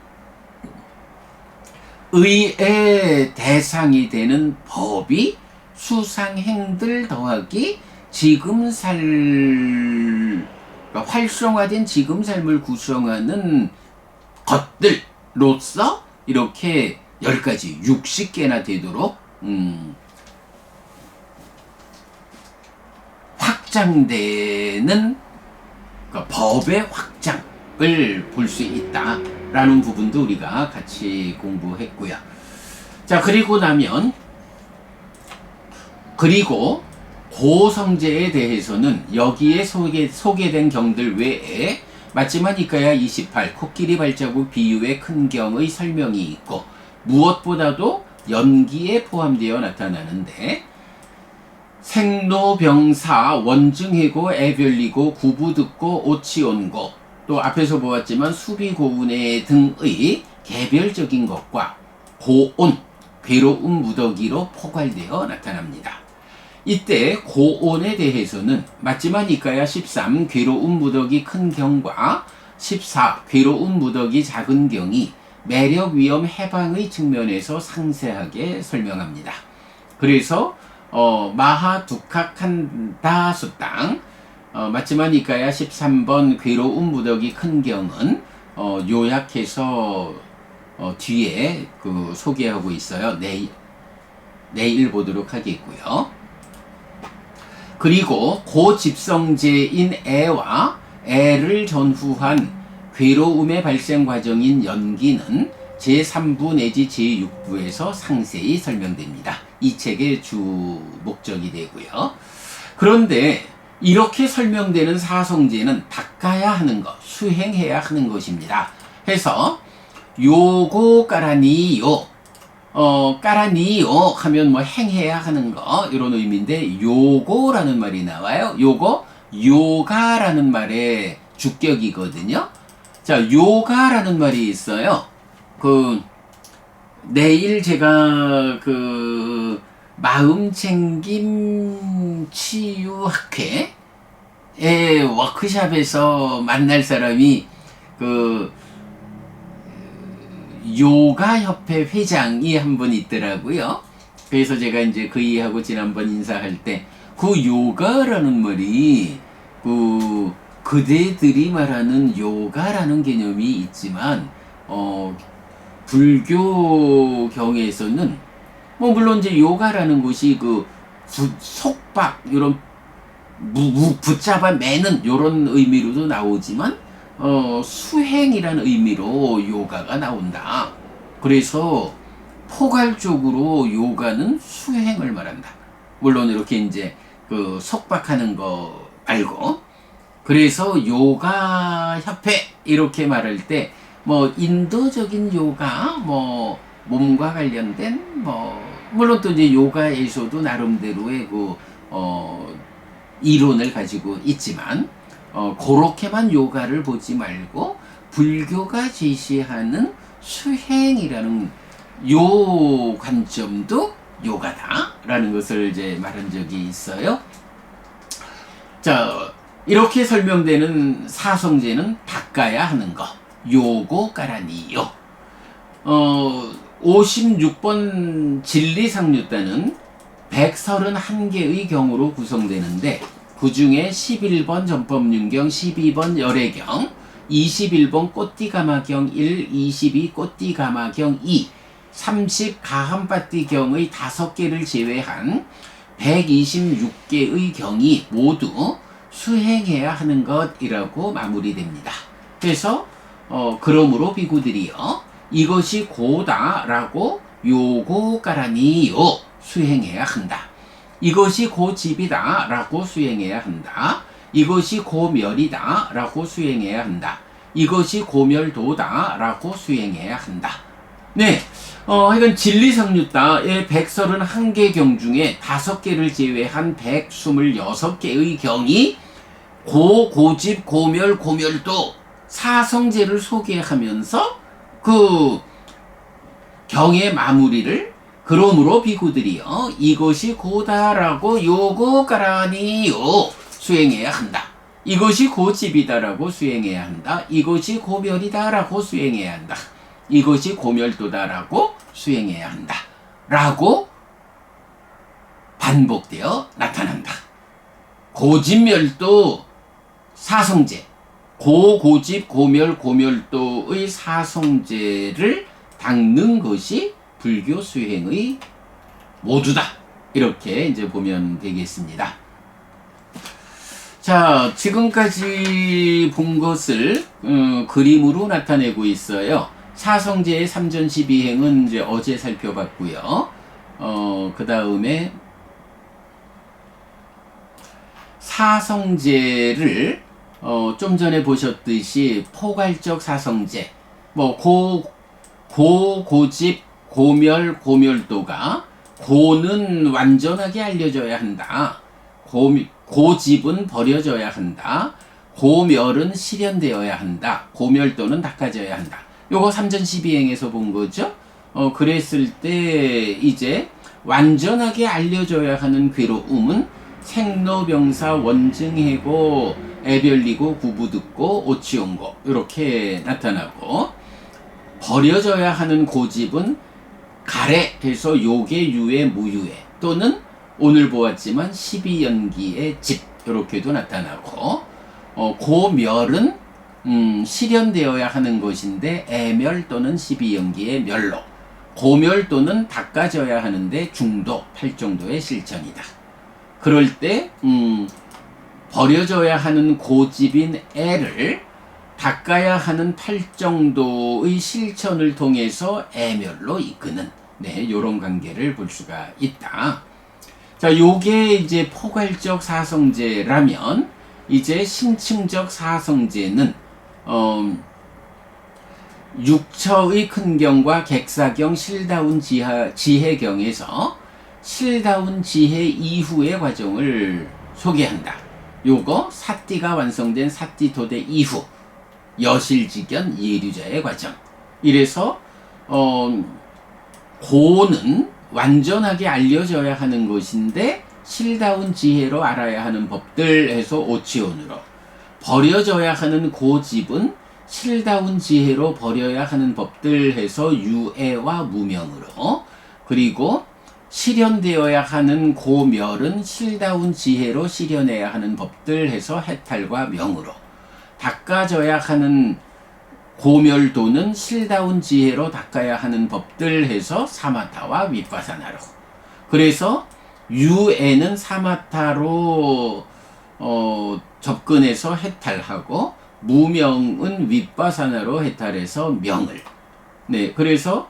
의의 대상이 되는 법이 수상행들 더하기 지금 그러니까 활성화된 지금 삶을 구성하는 것들로서 이렇게 10가지, 60개나 되도록 확장되는, 그러니까 법의 확장을 볼 수 있다라는 부분도 우리가 같이 공부했고요. 자, 그리고 고성제에 대해서는 여기에 소개된 경들 외에 맞지만 이까야 28 코끼리 발자국 비유의 큰 경의 설명이 있고, 무엇보다도 연기에 포함되어 나타나는데, 생로병사 원증해고 애별리고 구부듣고 오치온고, 또 앞에서 보았지만 수비고운해 등의 개별적인 것과 고온 괴로움 무더기로 포괄되어 나타납니다. 이때 고온에 대해서는 맞지만 이까야 13 괴로운 무더기 큰 경과 14 괴로운 무더기 작은 경이 매력 위험 해방의 측면에서 상세하게 설명합니다. 그래서 마하 두카칸다 수땅 맞지만 이까야 13번 괴로운 무더기 큰 경은 요약해서 뒤에 소개하고 있어요. 내일 보도록 하겠고요. 그리고 고집성제인 애와 애를 전후한 괴로움의 발생 과정인 연기는 제3부 내지 제6부에서 상세히 설명됩니다. 이 책의 주 목적이 되고요. 그런데 이렇게 설명되는 사성제는 닦아야 하는 것, 수행해야 하는 것입니다. 해서 요고 까라니요, 까라니요 하면 뭐 행해야 하는 거 이런 의미인데 요고라는 말이 나와요. 요거 요가라는 말의 주격이거든요. 자, 요가라는 말이 있어요. 내일 제가 마음챙김 치유학회의 워크샵에서 만날 사람이 요가협회 회장이 한 분 있더라고요. 그래서 제가 이제 그이하고 지난번 인사할 때 요가라는 말이 그대들이 말하는 요가라는 개념이 있지만 불교경에서는 물론 이제 요가라는 것이 속박 이런 붙잡아 매는 이런 의미로도 나오지만 수행이라는 의미로 요가가 나온다. 그래서 포괄적으로 요가는 수행을 말한다. 물론 이렇게 이제 속박하는 거 말고. 그래서 요가 협회 이렇게 말할 때 인도적인 요가 몸과 관련된 물론 또 이제 요가에서도 나름대로의 이론을 가지고 있지만 그렇게만 요가를 보지 말고 불교가 제시하는 수행이라는 요 관점도 요가다라는 것을 이제 말한 적이 있어요. 자, 이렇게 설명되는 사성제는 닦아야 하는 것, 요고 까라니요. 56번 진리상류단은 131개의 경으로 구성되는데 그 중에 11번 전법륜경, 12번 열애경, 21번 꽃띠가마경 1, 22 꽃띠가마경 2, 30 가함바띠경의 5개를 제외한 126개의 경이 모두 수행해야 하는 것이라고 마무리됩니다. 그래서 그러므로 비구들이요, 이것이 고다라고 요고 까라니요 수행해야 한다. 이것이 고집이다 라고 수행해야 한다. 이것이 고멸이다 라고 수행해야 한다. 이것이 고멸도다 라고 수행해야 한다. 네, 하여간 진리상류다의 131개 경 중에 5개를 제외한 126개의 경이 고집, 고멸, 고멸도 사성제를 소개하면서 경의 마무리를 그러므로 비구들이요, 이것이 고다라고 요고 까라니요 수행해야 한다. 이것이 고집이다라고 수행해야 한다. 이것이 고멸이다라고 수행해야 한다. 이것이 고멸도다라고 수행해야 한다. 라고 반복되어 나타난다. 고집멸도 사성제, 고집, 고멸, 고멸도의 사성제를 닦는 것이 불교 수행의 모두다. 이렇게 이제 보면 되겠습니다. 자, 지금까지 본 것을 그림으로 나타내고 있어요. 사성제의 3전12행은 이제 어제 살펴봤고요. 그 다음에 사성제를 좀 전에 보셨듯이 포괄적 사성제, 고집, 고멸, 고멸도가 고는 완전하게 알려져야 한다. 고집은 버려져야 한다. 고멸은 실현되어야 한다. 고멸도는 닦아져야 한다. 요거 3전12행에서 본 거죠. 그랬을 때 이제 완전하게 알려져야 하는 괴로움은 생로병사 원증해고 애별리고 구부듣고 오치온고 이렇게 나타나고, 버려져야 하는 고집은 가래해서 요계 유해 무유해 또는 오늘 보았지만 12연기의 집 이렇게도 나타나고, 고멸은 실현되어야 하는 것인데 애멸 또는 12연기의 멸로, 고멸 또는 닦아져야 하는데 중도 8정도의 실천이다. 그럴 때 버려져야 하는 고집인 애를 닦아야 하는 8정도의 실천을 통해서 애멸로 이끄는, 네, 요런 관계를 볼 수가 있다. 자, 요게 이제 포괄적 사성제라면, 이제 심층적 사성제는 육처의 큰경과 객사경 실다운 지혜경에서 실다운 지혜 이후의 과정을 소개한다. 요거 사띠가 완성된 사띠도대 이후 여실직연 예류자의 과정. 이래서 고는 완전하게 알려져야 하는 것인데 실다운 지혜로 알아야 하는 법들 해서 오치온으로, 버려져야 하는 고집은 실다운 지혜로 버려야 하는 법들 해서 유애와 무명으로, 그리고 실현되어야 하는 고멸은 실다운 지혜로 실현해야 하는 법들 해서 해탈과 명으로, 닦아져야 하는 고멸도는 실다운 지혜로 닦아야 하는 법들 해서 사마타와 윗바사나로. 그래서 유애는 사마타로 접근해서 해탈하고, 무명은 윗바사나로 해탈해서 명을. 네, 그래서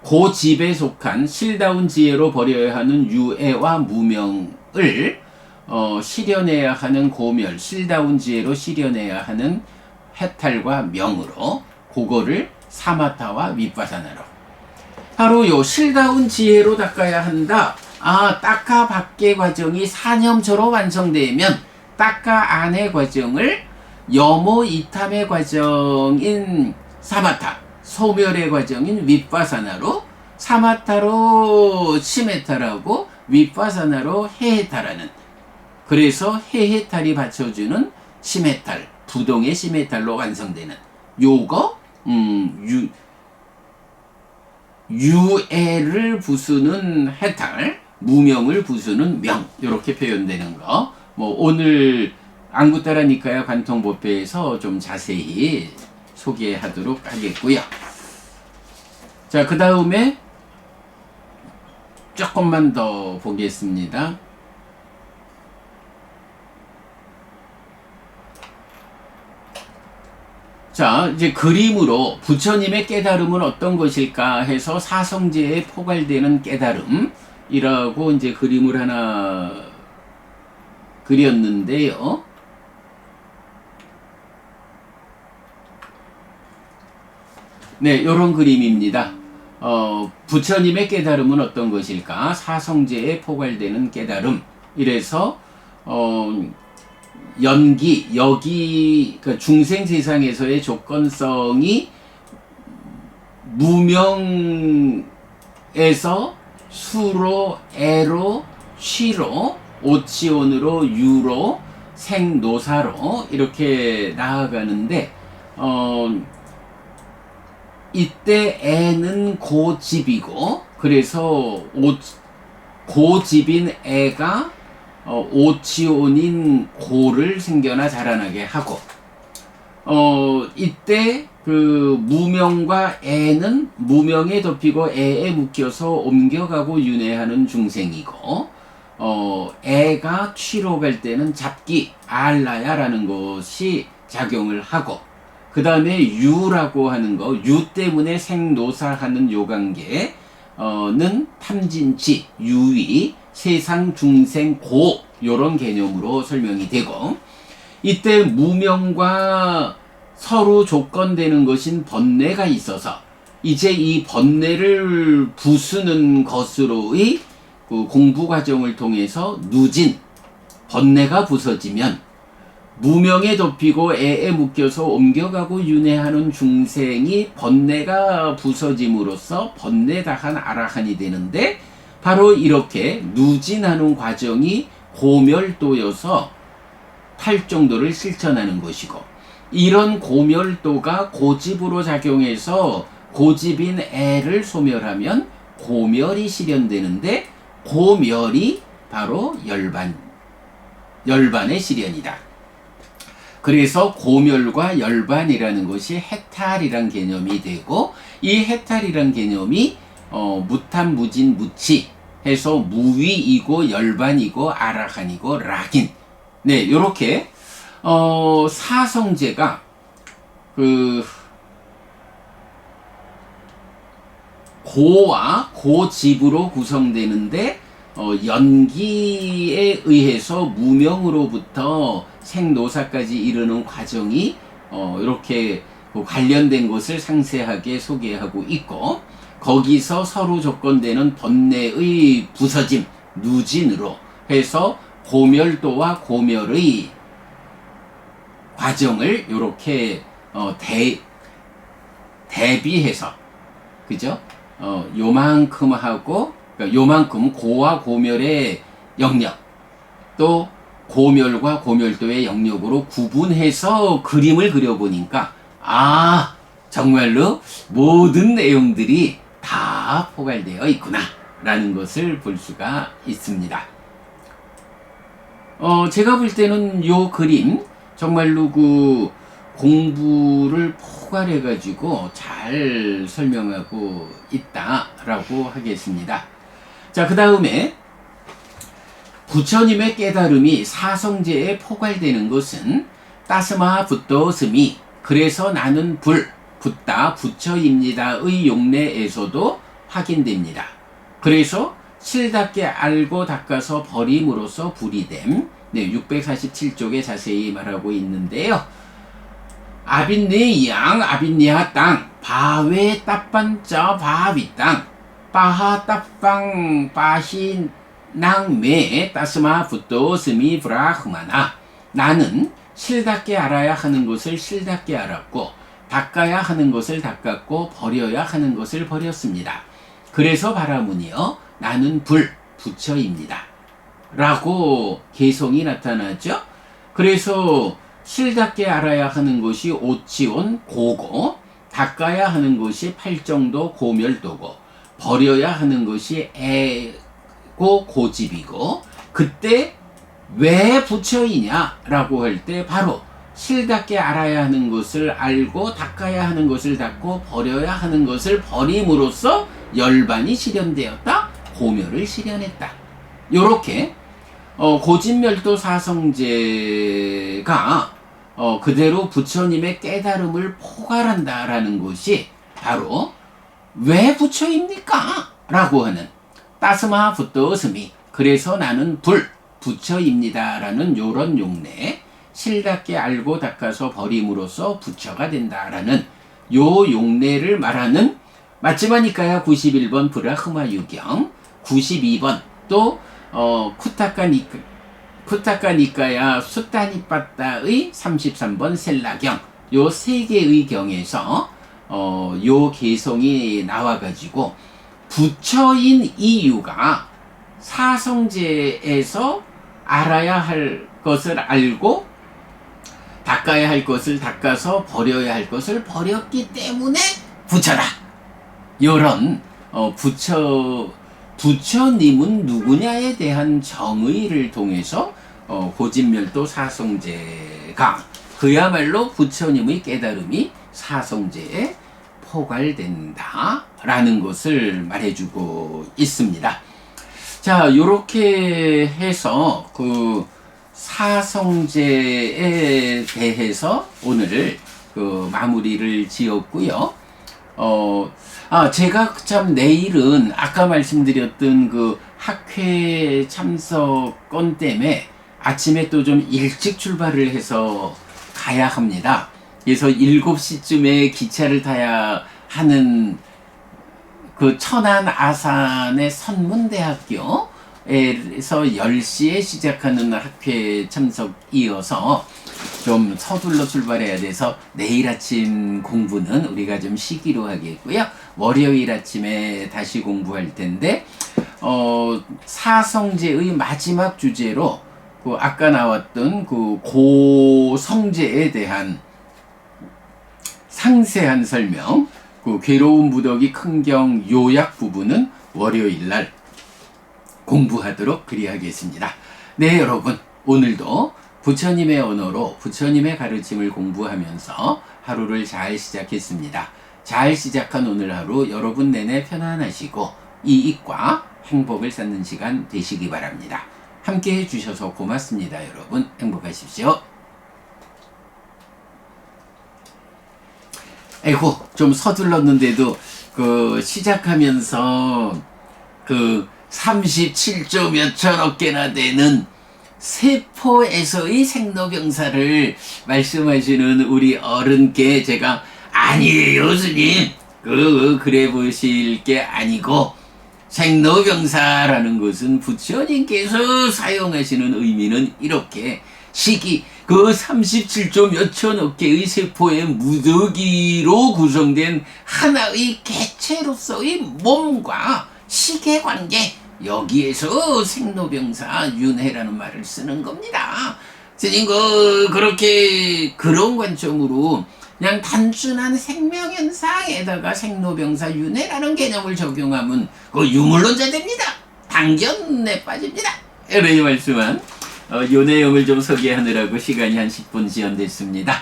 고집에 속한 실다운 지혜로 버려야 하는 유애와 무명을 실현해야 하는 고멸, 실다운 지혜로 실현해야 하는 해탈과 명으로, 그거를 사마타와 윗바사나로. 바로 요 실다운 지혜로 닦아야 한다. 닦아 밖의 과정이 사념처로 완성되면 닦아 안의 과정을 여모 이탐의 과정인 사마타, 소멸의 과정인 윗바사나로, 사마타로 시메타라고 윗바사나로 해해탈하는, 그래서 해해탈이 받쳐주는 시메탈, 부동의 시메탈로 완성되는 요거 유애를 부수는 해탈, 무명을 부수는 명, 이렇게 표현되는 거. 뭐 오늘 안구따라 니카야 관통법회에서 좀 자세히 소개하도록 하겠고요. 자, 그 다음에 조금만 더 보겠습니다. 자, 이제 그림으로 부처님의 깨달음은 어떤 것일까 해서 사성제에 포괄되는 깨달음이라고 이제 그림을 하나 그렸는데요. 네, 요런 그림입니다. 부처님의 깨달음은 어떤 것일까? 사성제에 포괄되는 깨달음. 이래서 여기 그러니까 중생 세상에서의 조건성이 무명에서 수로, 애로, 쉬로, 오치온으로, 유로, 생노사로 이렇게 나아가는데, 이때 애는 고집이고, 그래서 고집인 애가 오치온인 고를 생겨나 자라나게 하고, 이때 그 무명과 애는 무명에 덮이고 애에 묶여서 옮겨가고 윤회하는 중생이고, 애가 취로 갈 때는 잡기, 알라야라는 것이 작용을 하고, 그 다음에 유라고 하는 거, 유 때문에 생노사하는 요관계는 탐진치, 유위, 세상 중생 고, 요런 개념으로 설명이 되고, 이때 무명과 서로 조건되는 것인 번뇌가 있어서 이제 이 번뇌를 부수는 것으로의 그 공부 과정을 통해서 누진 번뇌가 부서지면 무명에 덮이고 애에 묶여서 옮겨가고 윤회하는 중생이 번뇌가 부서짐으로써 번뇌다한 아라한이 되는데, 바로 이렇게 누진하는 과정이 고멸도여서 탈정도를 실천하는 것이고, 이런 고멸도가 고집으로 작용해서 고집인 애를 소멸하면 고멸이 실현되는데, 고멸이 바로 열반의 실현이다. 그래서 고멸과 열반이라는 것이 해탈이란 개념이 되고, 이 해탈이란 개념이 무탐, 무진, 무치 해서 무위이고 열반이고 아라한이고 락인. 네, 요렇게 사성제가 고와 고집으로 구성되는데, 연기에 의해서 무명으로부터 생노사까지 이르는 과정이 이렇게 관련된 것을 상세하게 소개하고 있고, 거기서 서로 조건되는 번뇌의 부서짐, 누진으로 해서 고멸도와 고멸의 과정을 이렇게 대비해서, 그죠? 요만큼 하고, 그러니까 요만큼 고와 고멸의 영역, 또 고멸과 고멸도의 영역으로 구분해서 그림을 그려보니까, 정말로 모든 내용들이 다 포괄되어 있구나 라는 것을 볼 수가 있습니다. 제가 볼 때는 요 그림 정말로 그 공부를 포괄해 가지고 잘 설명하고 있다라고 하겠습니다. 자, 그 다음에 부처님의 깨달음이 사성제에 포괄되는 것은 따스마 붓도스미, 그래서 나는 불, 붓다 부처입니다의 용례에서도 확인됩니다. 그래서 실답게 알고 닦아서 버림으로써 불이 됨. 네, 647쪽에 자세히 말하고 있는데요. 아빈네 양 아빈니하 땅 바외 따빤자 바위 땅 빠하 따빵 빠히 낭매 따스마 붓도스미 브라흐마나, 나는 실답게 알아야 하는 것을 실답게 알았고 닦아야 하는 것을 닦았고 버려야 하는 것을 버렸습니다. 그래서 바라무니여 나는 불 부처입니다 라고 개성이 나타나죠. 그래서 실답게 알아야 하는 것이 오치온 고고, 닦아야 하는 것이 팔정도 고멸도고, 버려야 하는 것이 애고 고집이고, 그때 왜 부처이냐라고 할 때 바로 실답게 알아야 하는 것을 알고 닦아야 하는 것을 닦고 버려야 하는 것을 버림으로써 열반이 실현되었다, 고멸을 실현했다. 요렇게 고집멸도 사성제가 그대로 부처님의 깨달음을 포괄한다라는 것이 바로 왜 부처입니까? 라고 하는 따스마 붓도스미, 그래서 나는 불 부처입니다 라는 요런 용례, 실답게 알고 닦아서 버림으로써 부처가 된다라는 요 용례를 말하는 마츠마니까야 91번 브라흐마 유경, 92번 또 쿠타카니까야 수타니빠따의 33번 셀라경, 요 세 개의 경에서 요 개성이 나와가지고 부처인 이유가 사성제에서 알아야 할 것을 알고 닦아야 할 것을 닦아서 버려야 할 것을 버렸기 때문에 부처다. 요런 부처님은 누구냐에 대한 정의를 통해서 고집멸도 사성제가 그야말로 부처님의 깨달음이 사성제에 포괄된다라는 것을 말해주고 있습니다. 자, 요렇게 해서 그 사성제에 대해서 오늘 그 마무리를 지었고요. 제가 참 내일은 아까 말씀드렸던 그 학회 참석건 때문에 아침에 또 좀 일찍 출발을 해서 가야 합니다. 그래서 7시쯤에 기차를 타야 하는 그 천안 아산의 선문대학교 10시에 시작하는 학회 참석이어서 좀 서둘러 출발해야 돼서 내일 아침 공부는 우리가 좀 쉬기로 하겠고요. 월요일 아침에 다시 공부할 텐데 사성제의 마지막 주제로 그 아까 나왔던 그 고성제에 대한 상세한 설명, 그 괴로운 무더기 큰경 요약 부분은 월요일 날 공부하도록 그리하겠습니다. 네, 여러분, 오늘도 부처님의 언어로 부처님의 가르침을 공부하면서 하루를 잘 시작했습니다. 잘 시작한 오늘 하루 여러분 내내 편안하시고 이익과 행복을 쌓는 시간 되시기 바랍니다. 함께 해주셔서 고맙습니다. 여러분, 행복하십시오. 아이고, 좀 서둘렀는데도 시작하면서 37조 몇천억 개나 되는 세포에서의 생로병사를 말씀하시는 우리 어른께 제가 아니에요 스님, 그래 보실 게 아니고 생로병사라는 것은 부처님께서 사용하시는 의미는 이렇게 시기 37조 몇천억 개의 세포의 무더기로 구성된 하나의 개체로서의 몸과 시계 관계, 여기에서 생로병사 윤회라는 말을 쓰는 겁니다. 스님 그렇게 그런 관점으로 그냥 단순한 생명현상에다가 생로병사 윤회라는 개념을 적용하면 유물론자 됩니다. 당견에 빠집니다. 이런 말씀한 요 내용을 좀 소개하느라고 시간이 한 10분 지연됐습니다.